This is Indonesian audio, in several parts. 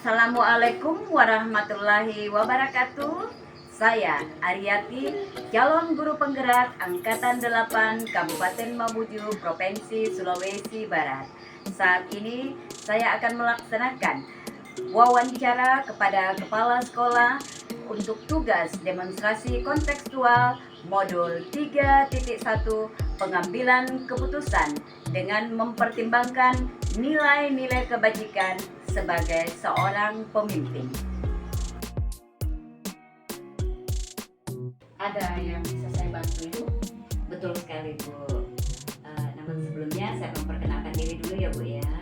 Assalamualaikum warahmatullahi wabarakatuh. Saya Aryati, calon guru penggerak Angkatan 8 Kabupaten Mamuju, Provinsi Sulawesi Barat. Saat ini saya akan melaksanakan wawancara kepada kepala sekolah untuk tugas demonstrasi kontekstual modul 3.1 pengambilan keputusan dengan mempertimbangkan nilai-nilai kebajikan sebagai seorang pemimpin. Ada yang bisa saya bantu Ibu? Betul sekali Bu. Namun sebelumnya saya memperkenalkan diri dulu ya Bu ya.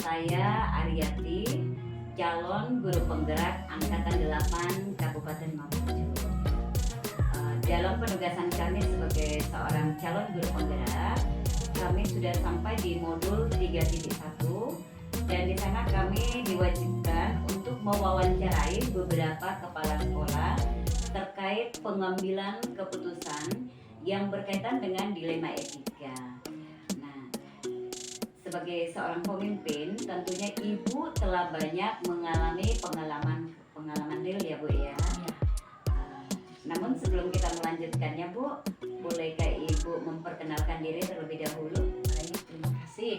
Saya Aryati, calon guru penggerak Angkatan 8 Kabupaten Mamuju. Dalam penugasan kami sebagai seorang calon guru penggerak, kami sudah sampai di modul 3.1 dan di sana kami diwajibkan untuk mewawancarai beberapa kepala sekolah terkait pengambilan keputusan yang berkaitan dengan dilema etika. Nah, sebagai seorang pemimpin, tentunya Ibu telah banyak mengalami pengalaman real ya Bu ya. Namun sebelum kita melanjutkannya Bu, bolehkah Ibu memperkenalkan diri terlebih dahulu? Baik, terima kasih.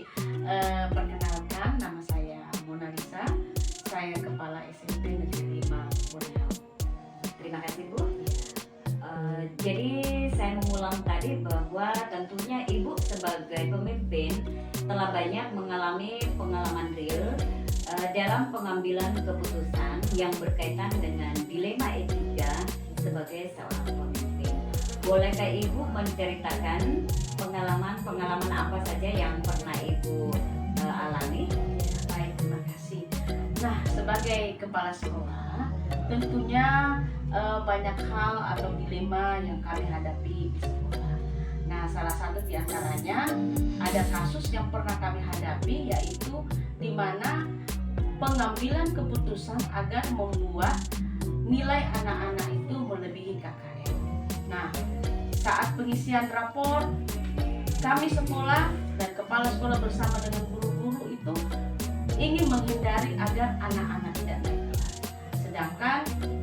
Perkenalkan, nama saya Mona Lisa. Saya Kepala SMP Negeri 5 Borneo. Terima kasih Bu. Jadi saya mengulang tadi bahwa tentunya Ibu sebagai pemimpin telah banyak mengalami pengalaman real dalam pengambilan keputusan yang berkaitan dengan dilema etika sebagai seorang pemimpin. Bolehkah Ibu menceritakan pengalaman apa saja yang pernah Ibu alami? Baik, terima kasih. Nah, sebagai kepala sekolah, tentunya banyak hal atau dilema yang kami hadapi di sekolah. Nah, salah satu di antaranya ada kasus yang pernah kami hadapi, yaitu di mana pengambilan keputusan agar membuat nilai anak-anak itu melebihi KKM. Nah, saat pengisian rapor, kami sekolah dan kepala sekolah bersama dengan guru-guru itu ingin menghindari agar anak-anak tidak naik kelas. Sedangkan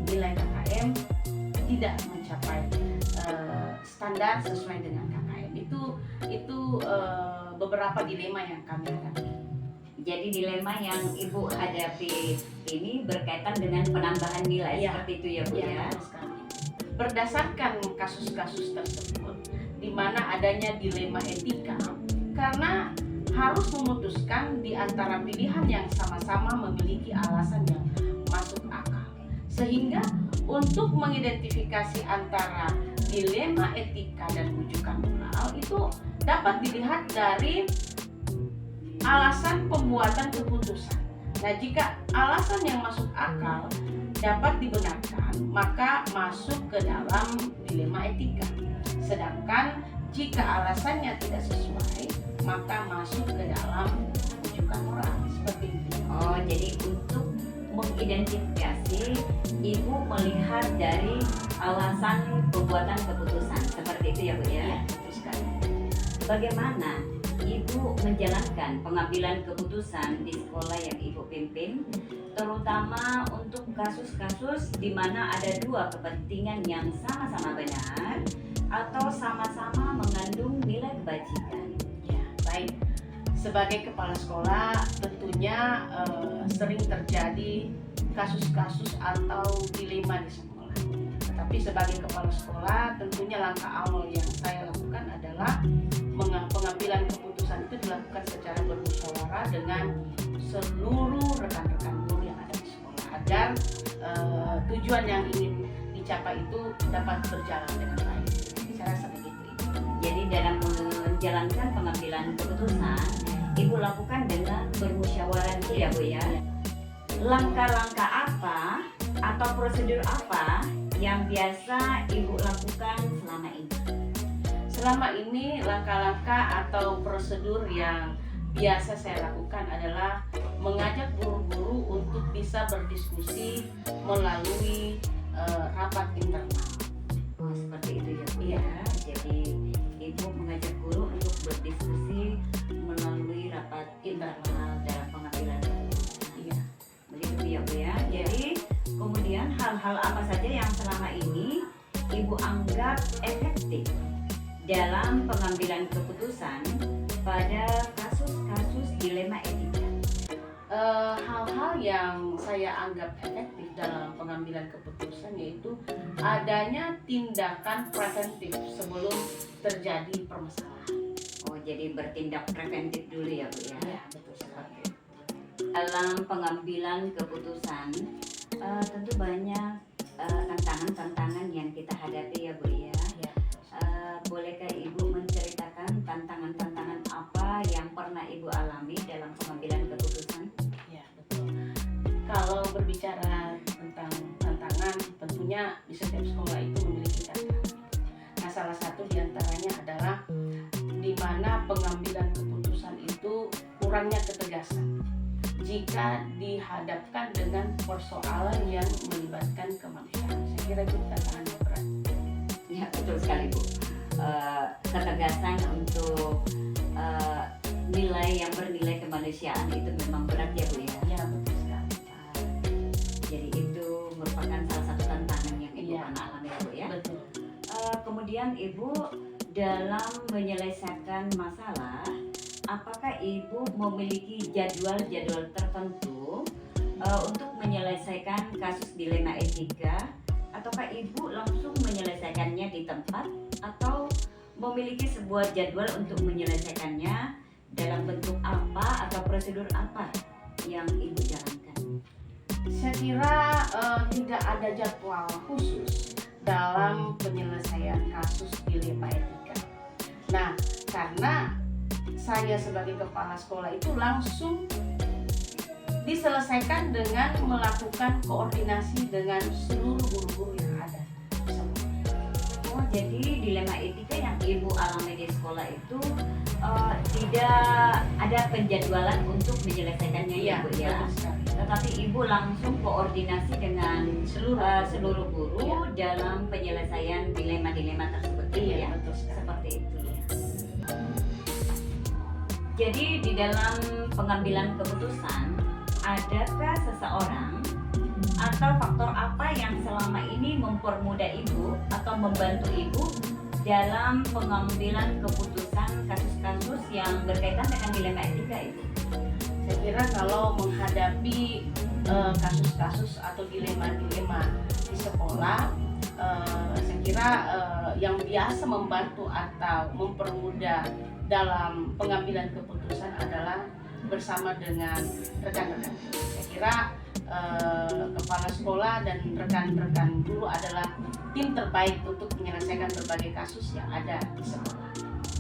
nilai KKM tidak mencapai standar sesuai dengan KKM. Itu beberapa dilema yang kami hadapi. Jadi dilema yang Ibu hadapi ini berkaitan dengan penambahan nilai seperti itu ya Bu ya? Betul sekali. Berdasarkan kasus-kasus tersebut, di mana adanya dilema etika, karena harus memutuskan di antara pilihan yang sama-sama memiliki alasan yang masuk akal. Sehingga untuk mengidentifikasi antara dilema etika dan rujukan moral itu dapat dilihat dari alasan pembuatan keputusan. Nah, jika alasan yang masuk akal dapat dibenarkan, maka masuk ke dalam dilema etika. Sedangkan jika alasannya tidak sesuai, maka masuk ke dalam rujukan moral. Seperti itu. Oh, jadi untuk mengidentifikasi, Ibu melihat dari alasan pembuatan keputusan. Seperti itu ya Bu ya? Iya, betul sekali. Bagaimana Ibu menjalankan pengambilan keputusan di sekolah yang Ibu pimpin, terutama untuk kasus-kasus di mana ada dua kepentingan yang sama-sama benar atau sama-sama mengandung nilai kebajikan? Ya, baik. Sebagai kepala sekolah, tentunya sering terjadi kasus-kasus atau dilema di sekolah. Tetapi sebagai kepala sekolah, tentunya langkah awal yang saya lakukan adalah pengambilan keputusan itu dilakukan secara bermusyawarah dengan seluruh rekan-rekan guru yang ada di sekolah agar tujuan yang ingin dicapai itu dapat berjalan dengan baik. Saya rasa begitu. Jadi dalam menjalankan pengambilan keputusan, Ibu lakukan dengan bermusyawarah gitu ya Bu ya? Langkah-langkah apa atau prosedur apa yang biasa Ibu lakukan selama ini? Selama ini langkah-langkah atau prosedur yang biasa saya lakukan adalah mengajak guru-guru untuk bisa berdiskusi melalui rapat internal. Oh, seperti itu ya Bu Iya. ya? Jadi Ibu mengajak guru untuk berdiskusi melalui rapat internal dalam pengambilan keputusan. Iya. hal apa saja yang selama ini Ibu anggap efektif dalam pengambilan keputusan pada kasus-kasus dilema etika? Hal-hal yang saya anggap efektif dalam pengambilan keputusan yaitu adanya tindakan preventif sebelum terjadi permasalahan. Oh, jadi bertindak preventif dulu ya Bu ya? Ya, betul sekali. Dalam pengambilan keputusan tentu banyak tantangan-tantangan yang kita hadapi ya Bu ya. Ya, Bolehkah Ibu menceritakan tantangan-tantangan apa yang pernah Ibu alami dalam pengambilan keputusan? ya, betul. Kalau berbicara tentang tantangan, tentunya di setiap sekolah itu memiliki tantangan. Nah, salah satu diantaranya adalah di mana pengambilan keputusan itu kurangnya ketegasan jika dihadapkan dengan persoalan yang melibatkan kemanusiaan. Saya kira itu tantangan yang berat. Ya betul sekali Bu. Ketegasan untuk nilai yang bernilai kemanusiaan itu memang berat ya Bu ya. Ya, betul sekali. Jadi itu merupakan salah satu tantangan yang Ibu Iya. pernah alami ya Bu ya. Betul. Kemudian Ibu dalam menyelesaikan masalah, apakah Ibu memiliki jadwal-jadwal tertentu untuk menyelesaikan kasus dilema etika, ataukah Ibu langsung menyelesaikannya di tempat atau memiliki sebuah jadwal untuk menyelesaikannya dalam bentuk apa atau prosedur apa yang Ibu jalankan? Saya kira tidak ada jadwal khusus dalam penyelesaian kasus dilema etika. Nah, karena saya sebagai kepala sekolah itu langsung diselesaikan dengan melakukan koordinasi dengan seluruh guru-guru yang ada di sekolah. Oh, jadi dilema etika yang Ibu alami di sekolah itu tidak ada penjadwalan untuk menyelesaikannya ya Bu ya. betul sekali. Tetapi Ibu langsung koordinasi dengan seluruh guru Iya. dalam penyelesaian dilema-dilema tersebut gitu ya. Betul sekali. Seperti itu ya. Jadi di dalam pengambilan keputusan, adakah seseorang atau faktor apa yang selama ini mempermudah Ibu atau membantu Ibu dalam pengambilan keputusan kasus-kasus yang berkaitan dengan dilema etika itu? Saya kira kalau menghadapi kasus-kasus atau dilema-dilema di sekolah, saya kira yang biasa membantu atau mempermudah dalam pengambilan keputusan adalah bersama dengan rekan-rekan. Saya kira kepala sekolah dan rekan-rekan guru adalah tim terbaik untuk menyelesaikan berbagai kasus yang ada di sekolah.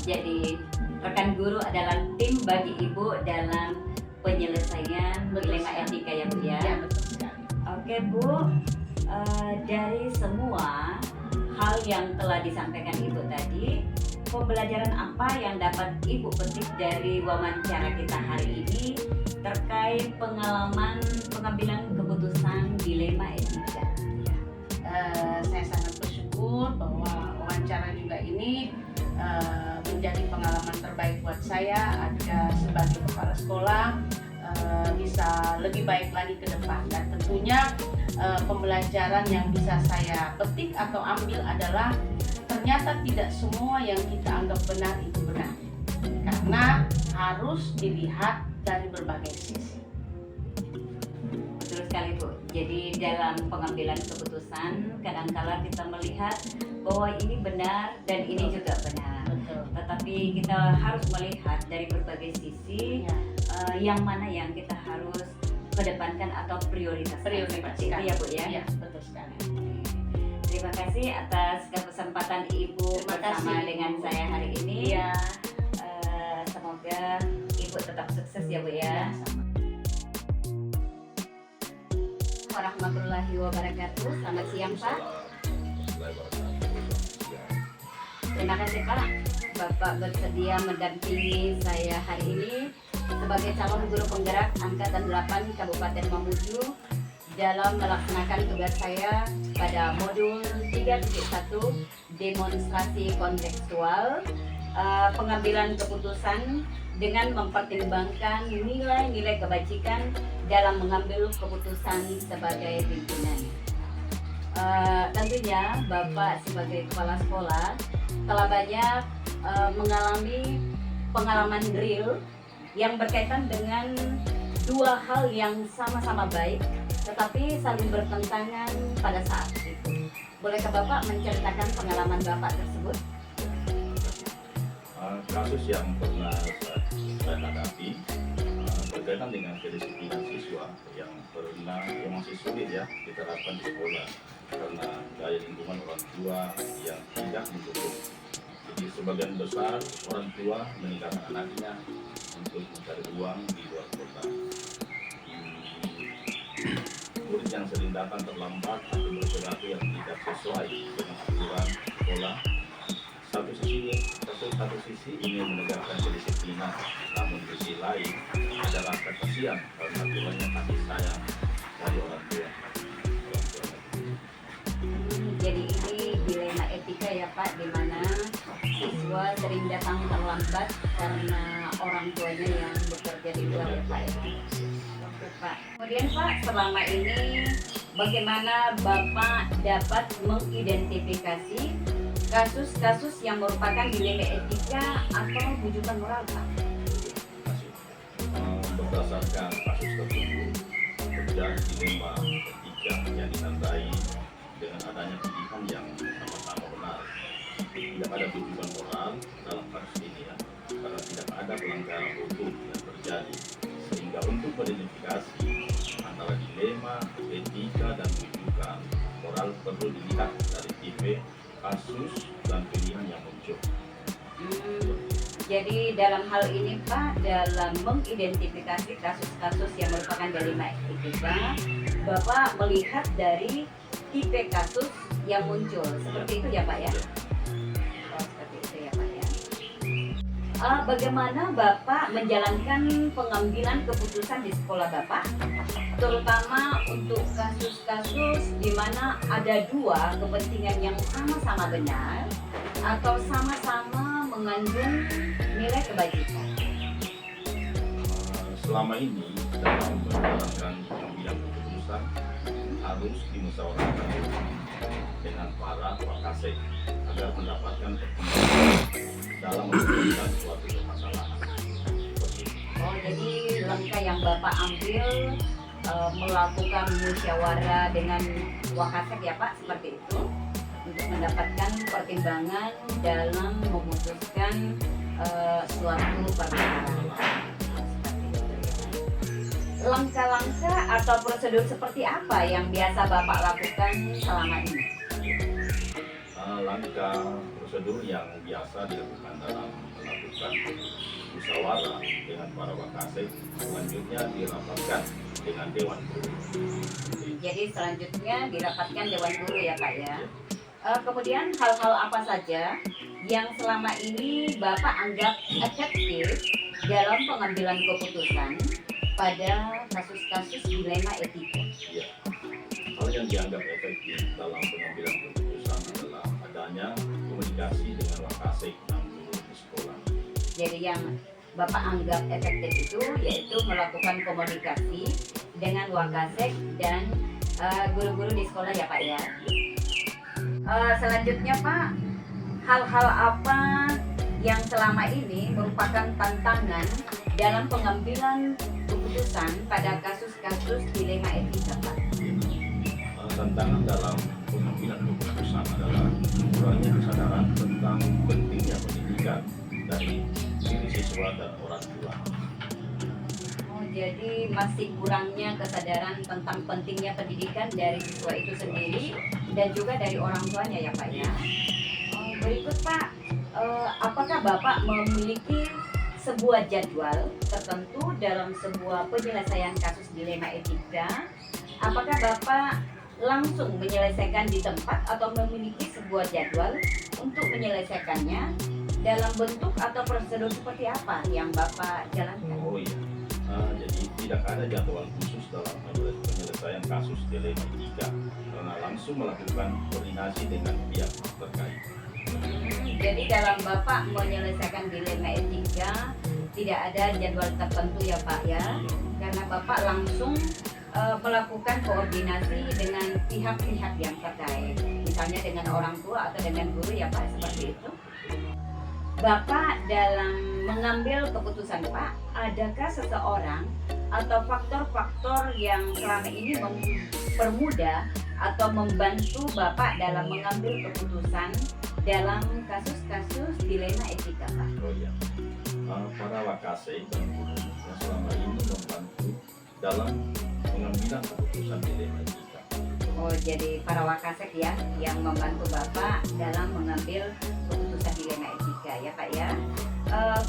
Jadi rekan guru adalah tim bagi Ibu dalam penyelesaian dilema etika ya Bu ya. Ya, betul sekali. Oke Bu, dari semua hal yang telah disampaikan Ibu tadi, pembelajaran apa yang dapat Ibu petik dari wawancara kita hari ini terkait pengalaman pengambilan keputusan dilema etika? Saya sangat bersyukur bahwa wawancara juga ini menjadi pengalaman terbaik buat saya agar sebagai kepala sekolah bisa lebih baik lagi ke depan, dan tentunya pembelajaran yang bisa saya petik atau ambil adalah ternyata tidak semua yang kita anggap benar itu benar, karena harus dilihat dari berbagai sisi. Betul sekali Bu. Jadi dalam pengambilan keputusan kadangkala kita melihat bahwa ini benar dan ini juga benar. Betul. Tetapi kita harus melihat dari berbagai sisi Ya, yang mana yang kita harus kedepankan atau prioritaskan. Seperti itu ya Bu ya. Ya, betul sekali. Terima kasih atas kesempatan Ibu Terima bersama kasih, dengan Ibu. saya hari ini. Iya. Semoga Ibu tetap sukses ya Bu Ya, ya. sama. Warahmatullahi wabarakatuh. Selamat siang Pak. Terima kasih Pak. Bapak bersedia mendampingi saya hari ini sebagai calon guru penggerak Angkatan 8 Kabupaten Mamuju dalam melaksanakan tugas saya pada modul 3.1 demonstrasi kontekstual, pengambilan keputusan dengan mempertimbangkan nilai-nilai kebajikan dalam mengambil keputusan sebagai pimpinan. Tentunya Bapak sebagai kepala sekolah telah banyak mengalami pengalaman real yang berkaitan dengan dua hal yang sama-sama baik tetapi saling bertentangan pada saat itu. Bolehkah Bapak menceritakan pengalaman Bapak tersebut? Kasus yang pernah saya hadapi berkaitan dengan kedisiplinan siswa yang masih sulit ya diterapkan di sekolah karena daya lingkungan orang tua yang tidak mendukung. Jadi sebagian besar orang tua meninggalkan anaknya untuk mencari uang di luar kota. Murid yang sering datang terlambat atau berperilaku yang tidak sesuai dengan aturan sekolah. Satu sisi ingin menegakkan kedisiplinan, namun di sisi lain ada rasa kasihan karena kurangnya kasih sayang dari orang tua. Jadi ini dilema etika ya Pak, di mana siswa sering datang terlambat karena orang tuanya yang bekerja di luar ya Pak. Oke Pak. Kemudian Pak, selama ini bagaimana Bapak dapat mengidentifikasi kasus-kasus yang merupakan dilema etika atau bujukan moral Pak? Berdasarkan kasus tertentu terjadi dilema etika yang ditandai dengan adanya pilihan yang sama-sama benar. Tidak ada bujukan moral dalam kasus ini ya, karena tidak ada pelanggaran hukum yang terjadi. Sehingga untuk mengidentifikasi antara dilema, etika, dan bujukan moral perlu dilihat dari tipe kasus dan pilihan yang muncul. Jadi dalam hal ini Pak, dalam mengidentifikasi kasus-kasus yang merupakan dilema etika, Bapak melihat dari tipe kasus yang muncul. Seperti itu ya Pak ya? Oh, seperti itu ya Pak ya. Bagaimana Bapak menjalankan pengambilan keputusan di sekolah Bapak, terutama untuk kasus-kasus di mana ada dua kepentingan yang sama-sama benar atau sama-sama mengandung nilai kebajikan? Selama ini dalam menjalankan pengambilan keputusan harus dimusyawarahkan dengan para wakasek agar mendapatkan pertimbangan dalam menyelesaikan suatu permasalahan. Oh, jadi langkah yang Bapak ambil melakukan musyawarah dengan wakasek ya Pak, seperti itu, untuk mendapatkan pertimbangan dalam memutuskan suatu perkara. Langkah-langkah atau prosedur seperti apa yang biasa Bapak lakukan selama ini? Langkah prosedur yang biasa dilakukan dalam melakukan musyawarah dengan para wakasek selanjutnya dirapatkan dengan Dewan Guru. Jadi selanjutnya dirapatkan Dewan Guru ya Pak ya. Kemudian hal-hal apa saja yang selama ini Bapak anggap efektif dalam pengambilan keputusan pada kasus-kasus dilema etika? Ya, hal yang dianggap efektif dalam pengambilan keputusan adalah adanya komunikasi dengan wakasek dan guru di sekolah. Jadi yang Bapak anggap efektif itu yaitu melakukan komunikasi dengan wakasek dan guru-guru di sekolah ya Pak ya. Selanjutnya Pak, hal-hal apa yang selama ini merupakan tantangan dalam pengambilan keputusan pada kasus-kasus dilema etika Pak? Tantangan dalam pengambilan keputusan adalah kurangnya kesadaran tentang pentingnya pendidikan dari diri siswa dan orang tua. Oh, jadi masih kurangnya kesadaran tentang pentingnya pendidikan dari siswa itu sendiri dan juga dari orang tuanya ya Pak ya. Berikut Pak, apakah Bapak memiliki sebuah jadwal tertentu dalam sebuah penyelesaian kasus dilema etika? Apakah Bapak langsung menyelesaikan di tempat atau memiliki sebuah jadwal untuk menyelesaikannya dalam bentuk atau prosedur seperti apa yang Bapak jalankan? Oh iya, jadi tidak ada jadwal khusus dalam penyelesaian kasus dilema etika karena langsung melakukan koordinasi dengan pihak terkait. Jadi dalam Bapak menyelesaikan dilema etika tidak ada jadwal tertentu ya Pak ya, karena Bapak langsung melakukan koordinasi dengan pihak-pihak yang terkait, misalnya dengan orang tua atau dengan guru ya Pak, seperti itu. Bapak dalam mengambil keputusan Pak, adakah seseorang atau faktor-faktor yang selama ini mempermudah atau membantu Bapak dalam mengambil keputusan dalam kasus-kasus dilema etika Pak? Oh iya, para wakase dan guru yang selama ini membantu dalam pengambilan keputusan dilema etika. Oh, jadi para wakasek ya yang membantu Bapak dalam mengambil keputusan dilema etika ya Pak ya.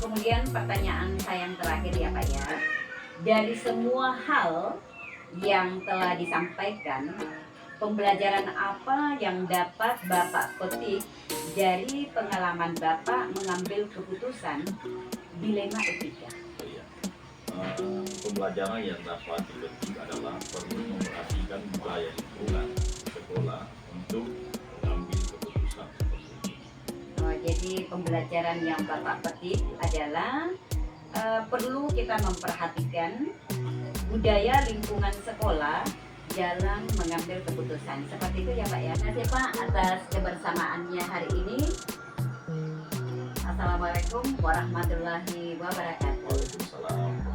Kemudian pertanyaan saya yang terakhir ya Pak ya. Dari semua hal yang telah disampaikan, pembelajaran apa yang dapat Bapak petik dari pengalaman Bapak mengambil keputusan dilema etika? Oh iya. Pembelajaran yang dapat dipetik adalah perlu memperhatikan budaya lingkungan sekolah untuk mengambil keputusan seperti ini. Oh, jadi pembelajaran yang Bapak petik adalah perlu kita memperhatikan budaya lingkungan sekolah dalam mengambil keputusan. Seperti itu ya Pak ya. Terima kasih Pak atas kebersamaannya hari ini. Assalamualaikum warahmatullahi wabarakatuh. Waalaikumsalam.